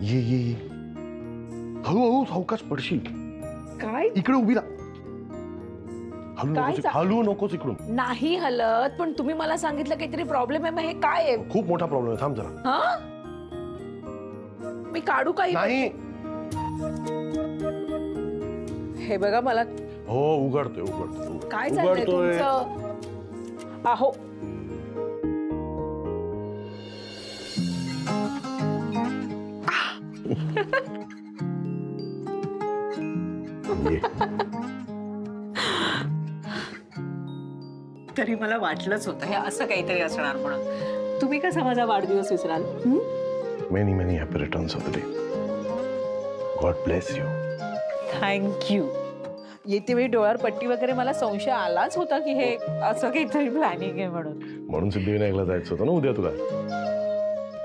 ये ये ये हळूहळू सावकाश पडशील. काय इकडे उभी राहा. हलू नकोस इकडून. नाही हलत, पण तुम्ही मला सांगितलं काहीतरी प्रॉब्लेम आहे. मग हे काय आहे? खूप मोठा प्रॉब्लेम आहे. थांब जरा. हा, मी काढू काही? नाही. हे बघा मला. हो उघडतोय. काय चाललंय तुमचं? अहो तरी मला वाटलंच होतं हे असं काहीतरी असणार म्हणून. तुम्ही कसा माझा वाढदिवस विसराल? Many many happy returns of the day. God bless you. Thank you. येते वेळी डोळ्यावर पट्टी वगैरे मला संशय आलाच होता की हे असं काहीतरी प्लॅनिंग आहे म्हणून. सिद्धिविनायकला जायचं होतं ना उद्या तुला.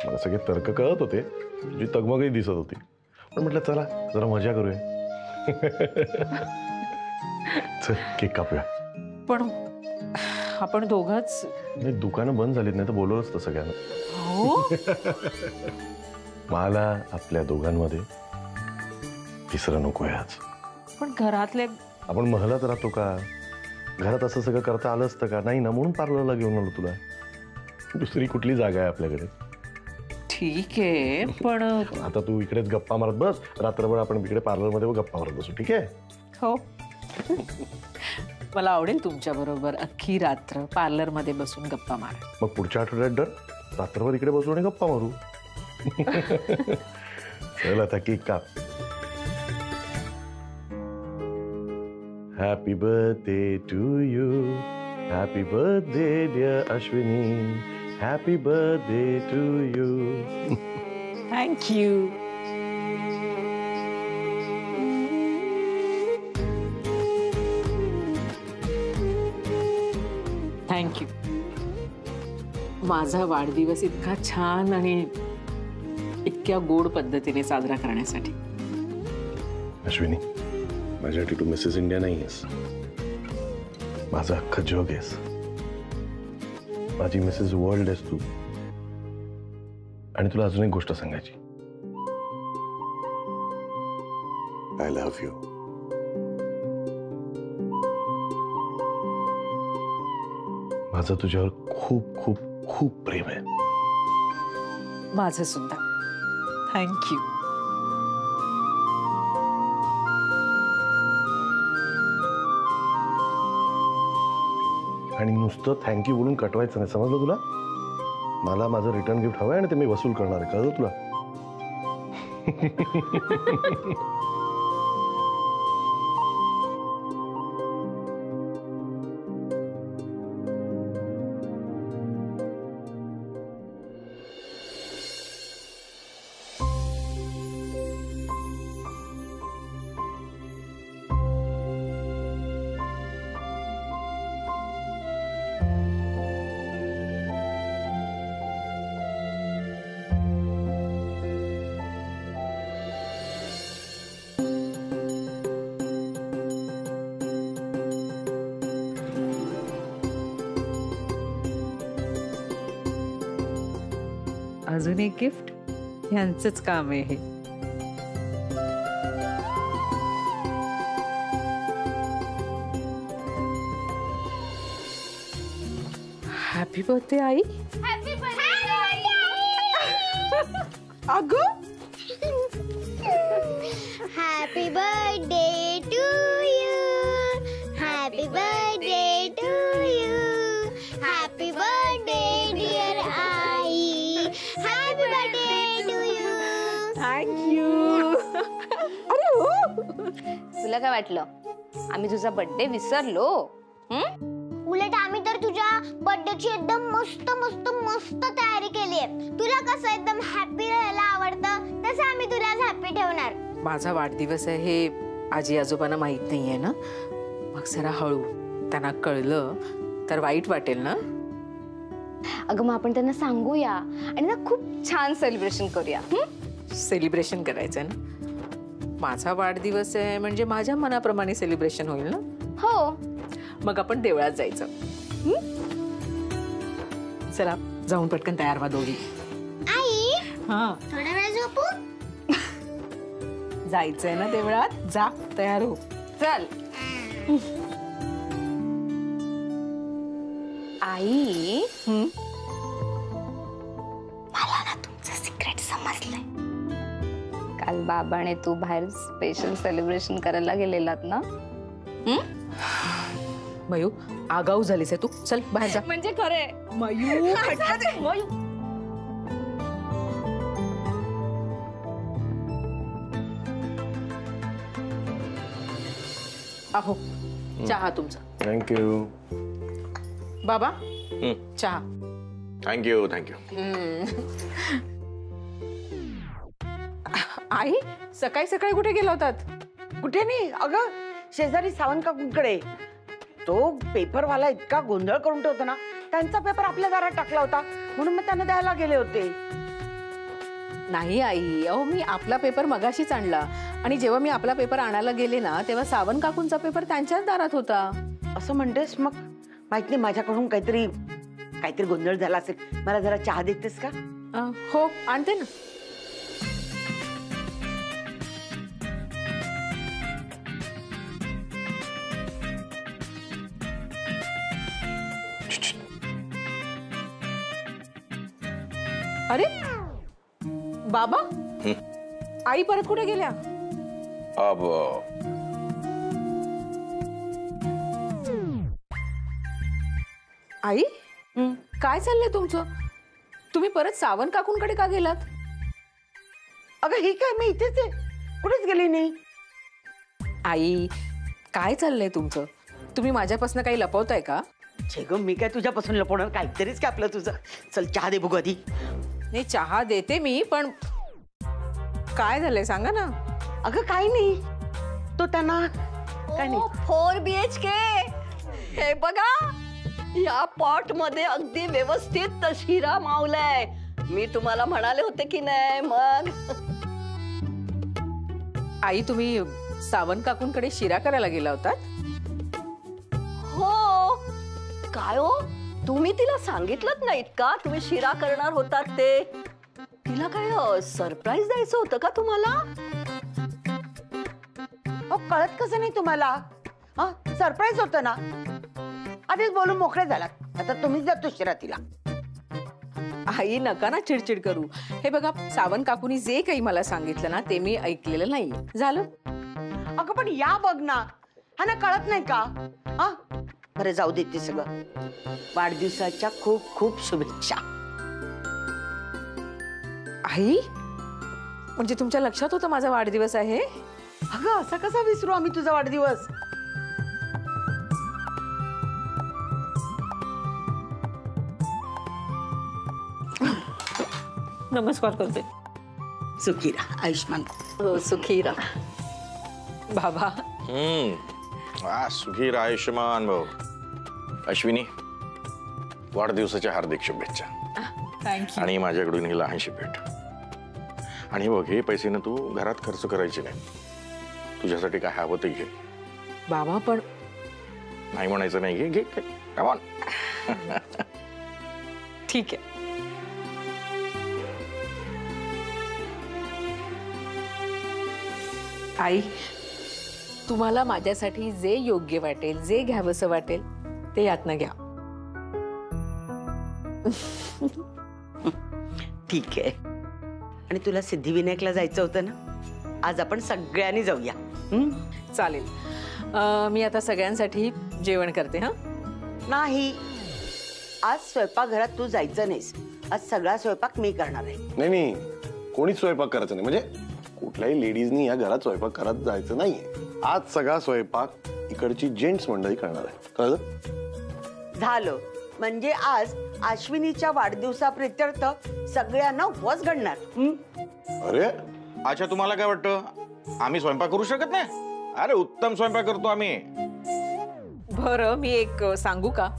मला सगळे तर्क कळत होते, तुझी तगमगही दिसत होती, पण म्हटलं चला जरा मजा करूया. चल केक कापूया. पण आपण दोघंच. दुकानं बंद झालीत, नाही तर बोलवलंच तर सगळ्यांना. हो. मला आपल्या दोघांमध्ये तिसरं नकोय आज. पण घरातले आपण महलात राहतो का? घरात असं सगळं करता आलं असतं का? नाही ना, म्हणून पार्लरला घेऊन आलो तुला. दुसरी कुठली जागा आहे आपल्याकडे? ठीक आहे, पण आता तू इकडेच गप्पा मारत बस. रात्रभर आपण इकडे पार्लरमध्ये गप्पा मारत बसू. ठीक आहे? हो. मला आवडेल तुमच्या बरोबर अख्खी रात्र पार्लर मध्ये बसून गप्पा मार. मग पुढच्या आठवड्यात डर. रात्रभर इकडे बसू आणि गप्पा मारू. चल आता केक काप. Happy birthday to you. Happy birthday dear Ashwini. Happy birthday to you. Thank you. Thank you. माझा वाढदिवस इतका छान आणि इतक्या गोड पद्धतीने साजरा करण्यासाठी. अश्विनी, माझ्यासाठी तू मिसेस इंडिया नाही आहेस. माझा अख्खा जग आहेस. माझी मिसेस वर्ल्ड आहेस तू. आणि तुला अजून एक गोष्ट सांगायची. I love you. माझं तुझ्यावर खूप खूप खूप प्रेम आहे. माझं सुद्धा. थँक्यू. आणि नुसतं थँक्यू बोलून कटवायचं नाही, समजलं तुला? मला माझं रिटर्न गिफ्ट हवंय आणि ते मी वसूल करणार आहे. कळलं तुला? अजून एक गिफ्ट. यांचंच काम आहे हे. हॅपी बर्थडे आई. Happy birthday. अगं happy birthday to you. Happy birthday to you. Happy birthday dear आई. Happy birthday to you. Thank you. अरे हो. तुला काय वाटलं आम्ही तुझा बर्थडे विसरलो? उलट आम्ही तर तुझ्या बर्थडेची एकदम मस्त मस्त मस्त तयारी केली आहे. तुला कसं एकदम हॅपी राहायला आवडतं तसं आम्ही तुला हॅपी ठेवणार. माझा वाढदिवस आहे हे आजी आजोबांना माहित नाहीये ना. मग जरा हळू. त्यांना कळलं तर वाईट वाटेल ना. अगं मग आपण त्यांना सांगूया आणि ना खूप छान सेलिब्रेशन करूया. सेलिब्रेशन करायचं ना. माझा वाढदिवस आहे म्हणजे माझ्या मनाप्रमाणे सेलिब्रेशन होईल ना. हो. मग आपण देवळात जायचं. चला जाऊन पटकन तयार व्हा दोघी. आई हा थोडा वेळ झोपू. जायचंय ना देवळात, जा तयार हो. चल. आई, मला ना तुमचं सिक्रेट समजलंय. काल बाबा आणि तू बाहेर स्पेशल सेलिब्रेशन करायला गेलेलात ना? मयू, आगाऊ झालीस आहे तू. चल बाहेर जा. म्हणजे खरे मयू, अहो चहा तुमचा. थँक्यू. बाबा चहा. Thank you thank you. आई, सकाळी सकाळी कुठे गेला होतात? कुठे नाही अगं, शेजारी सावंत काकूंकडे. तो पेपरवाला इतका गोंधळ करून ठेवतो ना, त्यांचा पेपर आपल्या दारात टाकला होता म्हणून मग त्यांना द्यायला गेले होते. नाही आई, अहो मी आपला पेपर मगाशीच आणला आणि जेव्हा मी आपला पेपर आणायला गेले ना तेव्हा सावंत काकूंचा पेपर त्यांच्याच दारात होता. असं म्हणतेस? मग माहित नाही, माझ्याकडून काहीतरी गोंधळ झाला असेल. मला जरा चहा देतेस का? हो आणते ना. अरे बाबा, आई परत कुठे गेल्या? अब आई, काय चाललंय तुमचं? तुम्ही परत सावंत काकूंकडे का गेलात? अगं ही काय, मी इथेच आहे, कुठेच गेली नाही. आई, काय चाललंय तुमचं? तुम्ही माझ्यापासून काही लपवताय का? छे गं, मी काय तुझ्यापासून लपवणार? काहीतरीच काय आपलं तुझं. चल चहा दे बघू आधी. नाही, चहा देते मी, पण काय झालंय सांगा ना. अगं काही नाही, तो त्यांना काय नाही. 4 BHK हे बघा, या पॉट मध्ये अगदी व्यवस्थित शिरा मावलाय. मी तुम्हाला म्हणाले होते की नाही? मग आई, तुम्ही सावंत काकूंकडे शिरा करायला गेला होतात? हो. काय हो, तुम्ही तिला सांगितलं नाहीत का तुम्ही शिरा करणार होतात ते? तिला काय सरप्राईज द्यायचं होतं का तुम्हाला? कळत कसं नाही तुम्हाला? सरप्राईज होतं ना. आधीच बोलून मोकळे झालात, आता तुम्हीच जातो शिरा तिला. आई नका ना चिडचिड करू. हे बघा, सावंत काकूनी जे काही मला सांगितलं ना ते मी ऐकलेलं नाही. झालं. अगं पण या बघ ना, हा ना, कळत नाही का? बरं जाऊ देते सगळं. वाढदिवसाच्या खूप खूप शुभेच्छा. आई, म्हणजे तुमच्या लक्षात होतं माझा वाढदिवस आहे? अगं असा कसा विसरू आम्ही तुझा वाढदिवस? नमस्कार करते. सुखी राहा, आयुष्मान. हो, सुखी राहा. बाबा, सुखी राहा, आयुष्यमान भाऊ. अश्विनी, वाढदिवसाच्या हार्दिक शुभेच्छा. थँक्यू. आणि माझ्याकडून ही लहानशी भेट. आणि बघ, हे पैसे ना तू घरात खर्च करायचे नाही. तुझ्यासाठी काय हवं ते घे. बाबा पण नाही म्हणायचं नाही. घे घे, कम ऑन. ठीक आहे. आई, तुम्हाला माझ्यासाठी जे योग्य वाटेल, जे घ्यावंसं वाटेल ते यातनं घ्या. ठीक आहे. आणि तुला सिद्धिविनायकला जायचं होतं ना, आज आपण सगळ्यांनी जाऊया. चालेल. मी आता सगळ्यांसाठी जेवण करते. हा नाही, आज स्वयंपाकघरात तू जायचं नाहीस. आज सगळा स्वयंपाक मी करणार आहे. नाही नाही, कोणीच स्वयंपाक करायचं नाही. म्हणजे कुठल्याही लेडीजनी या घरात स्वयंपाक करत जायचं नाहीये. आज सगळा स्वयंपाक इकडची जेंट्स मंडळी करणार आहे. कळलं? झालं. म्हणजे आज अश्विनीच्या वाढदिवसाप्रित्यर्थ सगळ्यांना उपवास घडणार. अरे अच्छा, तुम्हाला काय वाटतं आम्ही स्वयंपाक करू शकत नाही? अरे उत्तम स्वयंपाक करतो आम्ही. बरं, मी एक सांगू का?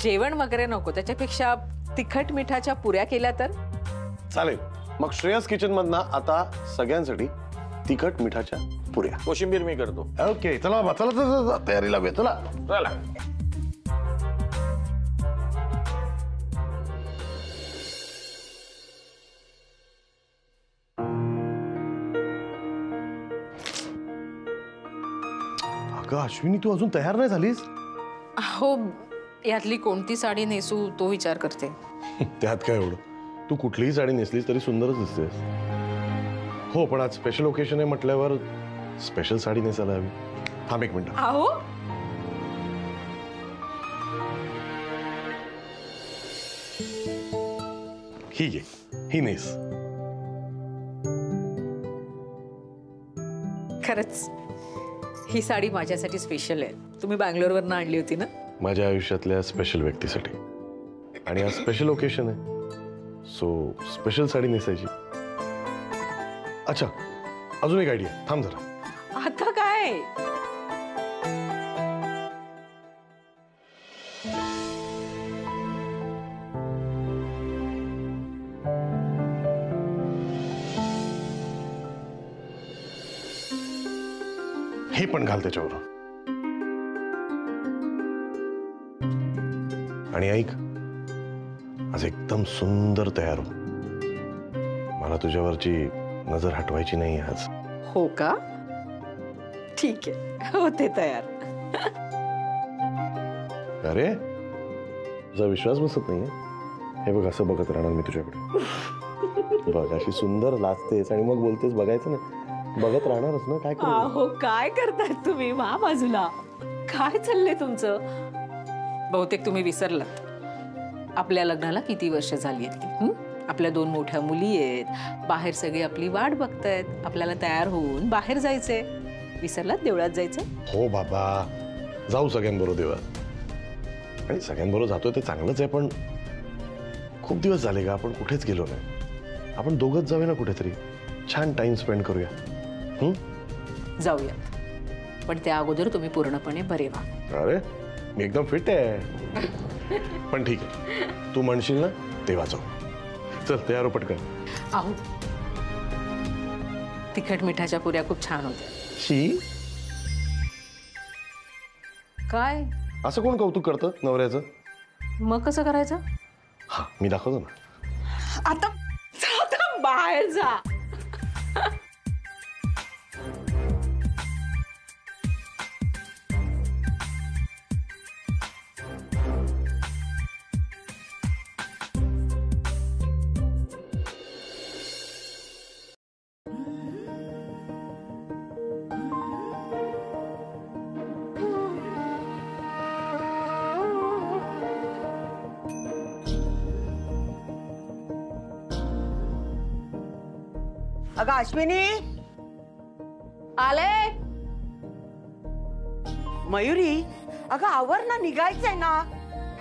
जेवण वगैरे नको, त्याच्यापेक्षा तिखट मिठाच्या पुऱ्या केल्या तर चालेल. मग श्रेयस किचन मधनं आता सगळ्यांसाठी तिखट मिठाच्या पुऱ्या. कोशिंबीर मी करतो. ओके, चला बाबा, चला चला, तयारीला लावूया. चला चला. अगं अश्विनी, तू अजून तयार नाही झालीस? हो, यातली कोणती साडी नेसू तो विचार करते. त्यात काय एवढं, तू कुठलीही साडी नेसलीस तरी सुंदरच दिसतेस. हो, पण आज स्पेशल ओकेशन आहे म्हटल्यावर स्पेशल साडी नेसायला हवी. थांब एक मिनिट. अहो, ही घे, ही नेस. खरंच ही साडी माझ्यासाठी स्पेशल आहे. तुम्ही बँगलोरवरनं आणली होती ना? माझ्या आयुष्यातल्या स्पेशल व्यक्तीसाठी. आणि आज स्पेशल ओकेशन आहे, सो स्पेशल साडी नेसायची. अच्छा, अजून एक आयडिया. थांब जरा. आता काय? हे पण घाल त्याच्यावर. आणि ऐक, आज एकदम सुंदर तयार हो. मला तुझ्यावरची नजर हटवायची नाही आज. हो का? ठीक आहे, होते तयार. अरे, तुझा विश्वास बसत नाहीये. हे बघ, असं बघत राहणार मी तुझ्याकडे. बघ, अशी सुंदर लाजतेस आणि मग बोलतेस बघायचं नाही. बघत राहणारच ना, काय करू? अहो, काय करताय तुम्ही? वा बाजूला. काय चाललंय तुमचं? बहुतेक तुम्ही विसरलात आपल्या लग्नाला किती वर्ष झाली आहेत. आपल्या 2 मोठ्या मुली आहेत, बाहेर सगळी आपली वाट बघतायत. आपल्याला तयार होऊन बाहेर जायचंय. विसरलात? देवळात जायचं. हो बाबा, जाऊ सगळ्यांबरोबर देवळात. आणि सगळ्यांबरोबर जातोय ते चांगलंच आहे, पण खूप दिवस झाले का आपण कुठेच गेलो नाही. आपण दोघंच जाऊया ना कुठेतरी, छान टाइम स्पेंड करूया. जाऊयात, पण त्या अगोदर तुम्ही पूर्णपणे बरे व्हा. अरे, मी एकदम फिट आहे. पण ठीक आहे, तू म्हणशील ना तेव्हा जाऊ. चल, तयार हो पटकन. अहो, तिखट मिठाच्या पुऱ्या खूप छान होत्या. शी, काय? असं कोण कौतुक करतं नवऱ्याचं? मग कसं करायचं? हा, मी दाखवतो ना. आता बाहेर जा. अगं अश्विनी, आले. मयुरी, अगं आवर ना, निघायचंय ना.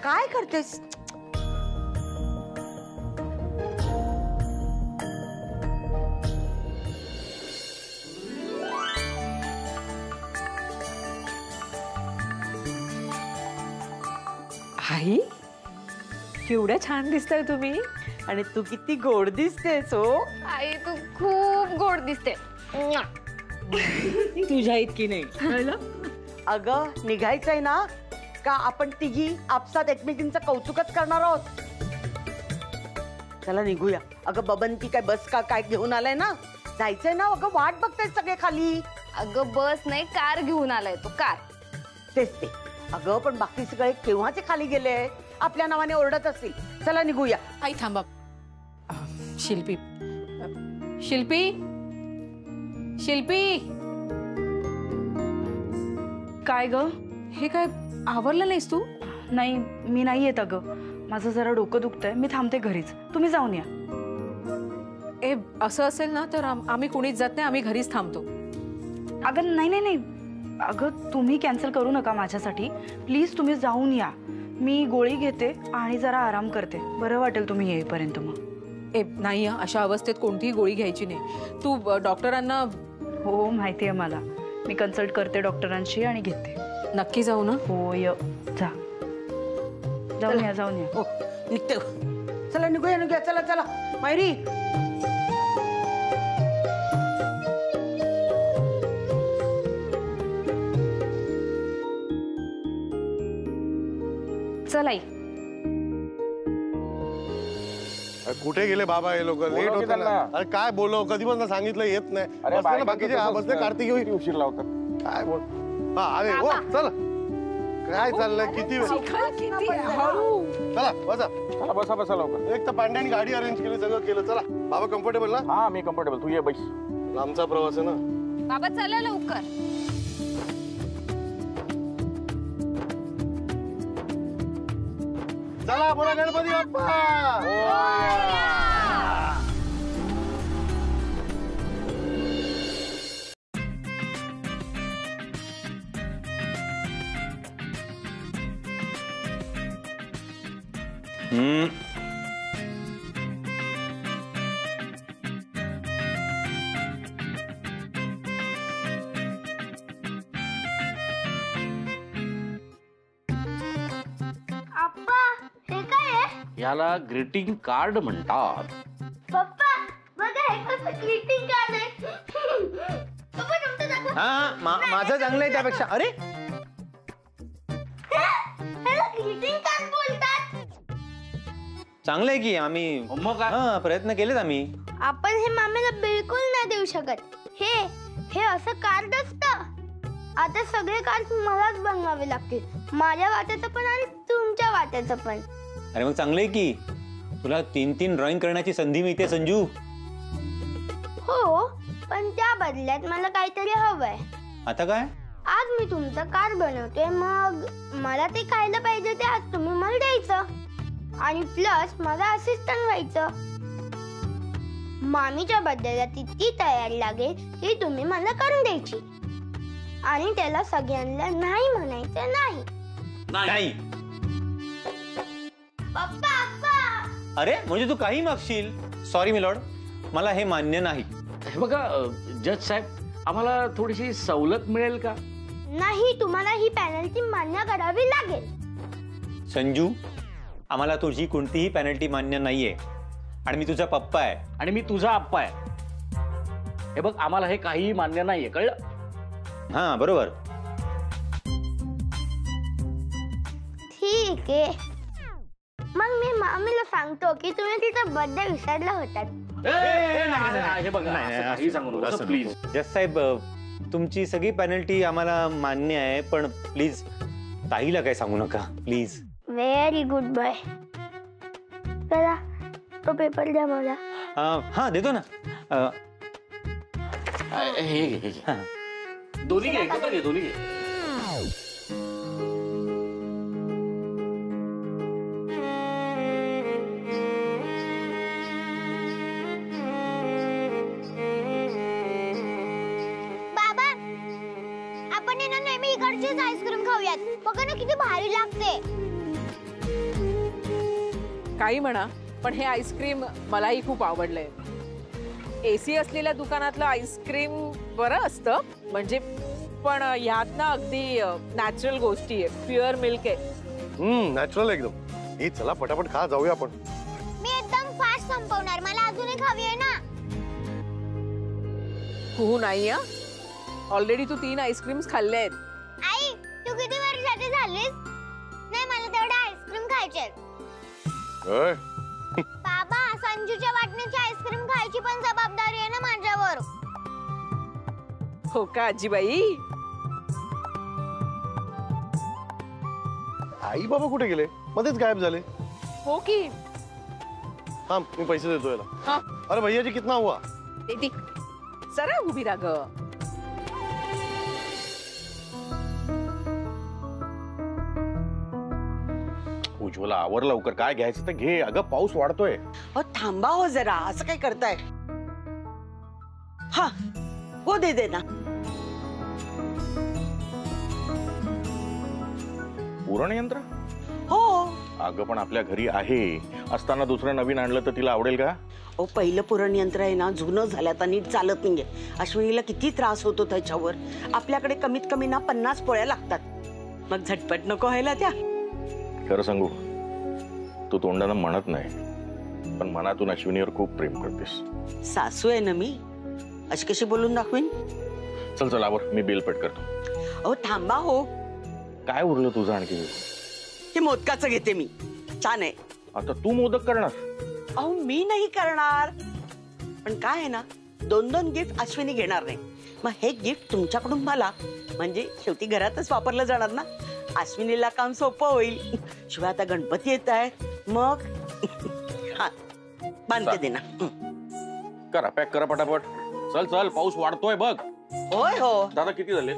काय करतेस? आई, केवढ्या छान दिसताय तुम्ही. आणि तू किती गोड दिसतेस हो. आई तू खूप गोड दिसते. तुझ्या इतकी नाही. अगं निघायचंय ना, का आपण तिघी आपसात एकमेकींचं कौतुकच करणार आहोत. चला निघूया. अगं बबन, ती काय बस का काय घेऊन आलाय ना, जायचंय ना. अगं वाट बघताय सगळे खाली. अगं बस नाही, कार घेऊन आलाय तो, कार. तेच ते. अगं पण बाकी सगळे केव्हाचे खाली गेले, आपल्या नावाने ओरडत असतील. चला निघूया. आई थांबा. शिल्पी, शिल्पी, शिल्पी. काय ग? हे काय आवरलं नाहीस तू? नाही, मी नाही येत अगं. माझं जरा डोकं दुखतंय, मी थांबते घरीच. तुम्ही जाऊन या. ए, असं असेल ना तर आम्ही कुणीच जात नाही, आम्ही घरीच थांबतो. अगं नाही नाही नाही, अगं तुम्ही कॅन्सल करू नका माझ्यासाठी. प्लीज तुम्ही जाऊन या. मी गोळी घेते आणि जरा आराम करते. बरं वाटेल तुम्ही येईपर्यंत. मग ए नाही, अशा अवस्थेत कोणतीही गोळी घ्यायची नाही. तू डॉक्टरांना. हो माहिती आहे मला. मी कन्सल्ट करते डॉक्टरांशी आणि घेते. नक्की जाऊ ना? हो य जा, जाऊन या जाऊन या. हो निघते. चला निघूया निघूया. चला चला मयुरी. चल आई. कुठे गेले बाबा हे लोक? लेट होत ना. अरे काय बोलो, कधीपासून सांगितलं येत नाही. बसले ना बाकीचे. हा बसले, कार्तिक येऊ. उशीर लावतात. काय बोल. हा अरे हो चल काय चाललंय किती वेळ शिखर किती हळू. चला बसा चला बसा बसा लवकर. एक तर पांड्याने गाडी अरेंज केली सगळं केलं चला बाबा कम्फर्टेबल ना हा मी कम्फर्टेबल, तू ये बैस. लांबचा प्रवास आहे ना. बाबा चला लवकर. चला बोला गणपती बाप्पा. आप्पा हे काय आहे? याला ग्रीटिंग कार्ड म्हणतात. पप्पा बघा हे कसं ग्रीटिंग कार्ड आहे. पप्पा तुमचं दाखव. माझं चांगलं आहे त्यापेक्षा. अरे ह्याला ग्रीटिंग कार्ड बोलतात. चांगलं आहे की आम्ही मग काय? हा प्रयत्न केलेत आम्ही. आपण हे मामेला बिलकुल नाही देऊ शकत. हे असं कार्ड असतं. आता सगळे कार्ड मलाच बनवावे लागतील. माझ्या वाट्याचं पण आणि तुमच्या वाट्याचं पण. अरे मग चांगलं आहे की तुला 3-3 ड्रॉइंग करण्याची संधी मिळते संजू. हो पण त्या बदल्यात मला काहीतरी हवंय. आता काय? आज मी तुमचं कार्ड बनवते, मग मला ते खायला पाहिजे ते आज तुम्ही मला द्यायचं. आणि प्लस मला असिस्टंट व्हायचं. मामीच्या बर्थडेला ती तयारी लागेल ती तुम्ही मला करून द्यायची. आणि त्याला सगळ्यांना नाही म्हणायचं नाही. नाही. पप्पा पप्पा अरे म्हणजे तू काही मागशील. सॉरी मिलॉर्ड, मला हे मान्य नाही. हे बघा जज साहेब, आम्हाला थोडीशी सवलत मिळेल का? नाही, तुम्हाला ही पेनल्टी मान्य करावी लागेल. संजू, आम्हाला तुझी कोणतीही पेनल्टी मान्य नाहीये. आणि मी तुझा पप्पा आहे. आणि मी तुझा आप्पा आहे. हे बघ आम्हाला हे काहीही मान्य नाहीये, कळलं? हा बरोबर. ठीक आहे, मग मी मामीला सांगतो की तुम्ही तिचा बर्थडे विसरला होतात. हे बघा असं काही सांगू नका प्लीज. जज साहेब, तुमची सगळी पेनल्टी आम्हाला मान्य आहे, पण प्लीज ताईला काय सांगू नका प्लीज. Very good boy. चला तो पेपर द्या मला. हा देतो ना. हे घे हा. दोन्ही घे, एकत्र घे, दोन्ही घे. बाबा आपण आहे ना नेहमी इकडचीच आईस्क्रीम खाऊयात. बघा ना किती भारी लागते. काही म्हणा पण हे आईस्क्रीम मलाही खूप आवडलंय. एसी असलेल्या दुकानातलं आईस्क्रीम बरं असतं म्हणजे, पण ह्यात ना अगदी नॅचरल गोष्टी आहे. प्युअर मिल्क आहे. नॅचरल एकदम. हे चला पटापट खा जाऊया आपण. मी एकदम फास्ट संपवणार. मला अजूनही खावी आहे ना. हो नाही हा, ऑलरेडी तू 3 आईस्क्रीम्स खाल्ले आहेत. आई तू किती वर्षाची झालीस? नाही मला तेवढा आईस्क्रीम खायचे. बाबा संजूच्या वाटणीची आईस्क्रीम खायची पण जबाबदारी आहे ना माझ्यावर. हो का आजीबाई? आई बाबा कुठे गेले? मध्येच गायब झाले. हो की. हाँ मी पैसे देतो याला. हाँ. अरे भैया जी कितना हुआ? दीदी जरा उभी राहा ग. उज्ज्वला आवर लवकर, काय घ्यायचं तर घे. अगं पाऊस वाढतोय. हो थांबा हो जरा, असं काय करताय? हा हो दे ना. पुरण यंत्र? हो. अगं पण आपल्या घरी आहे असताना दुसरं नवीन आणलं तर तिला आवडेल का? ओ पहिलं पुरण यंत्र आहे ना जुनं झालं, आता नीट चालत नाहीये. अश्विनीला किती त्रास होतो त्याच्यावर. आपल्याकडे कमीत कमी ना 50 पोळ्या लागतात. मग झटपट नको व्हायला त्या. खरं सांगू, तू तोंडानं म्हणत नाही पण मनातून अश्विनीवर खूप प्रेम करतेस. सासू आहे ना मी, अशी कशी बोलून दाखवीन? चल चल आवर, मी बिल पेड करतो. अहो थांबा हो. काय उरलं तुझं आणखी? हे मोदकाचं घेते मी, छान आहे. आता तू मोदक करणार? अहो मी नाही करणार, पण काय आहे ना 2-2 गिफ्ट अश्विनी घेणार नाही. मग हे गिफ्ट तुमच्याकडून मला, म्हणजे शेवटी घरातच वापरलं जाणार ना. अश्विनीला काम सोपं होईल. शिवाय आता गणपती येत आहेत मग. हा, बांधते दे ना. करा, पॅक करा पटापट. चल चल, पाऊस वाढतोय बघ. होय हो. दादा किती झाले?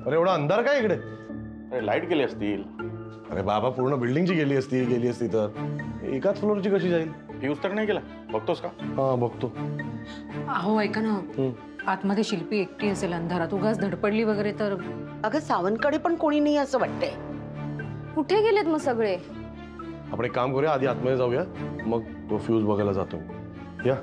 अरे एवढा अंधार काय इकडे? अरे लाईट गेली असतील. अरे बाबा, पूर्ण बिल्डिंगची गेली असती तर एकाच फ्लोअरची कशी जाईल? फ्यूज तर नाही गेला, बघतोस का? हा बघतो. अहो ऐका ना, आतमध्ये शिल्पी एकटी असेल अंधारात, उगाच धडपडली वगैरे तर. अगं सावंतकडे पण कोणी नाही असं वाटतंय. कुठे गेलेत मग सगळे? आपण एक काम करूया, आधी आतमध्ये जाऊया, मग तो फ्यूज बघायला जातो. या.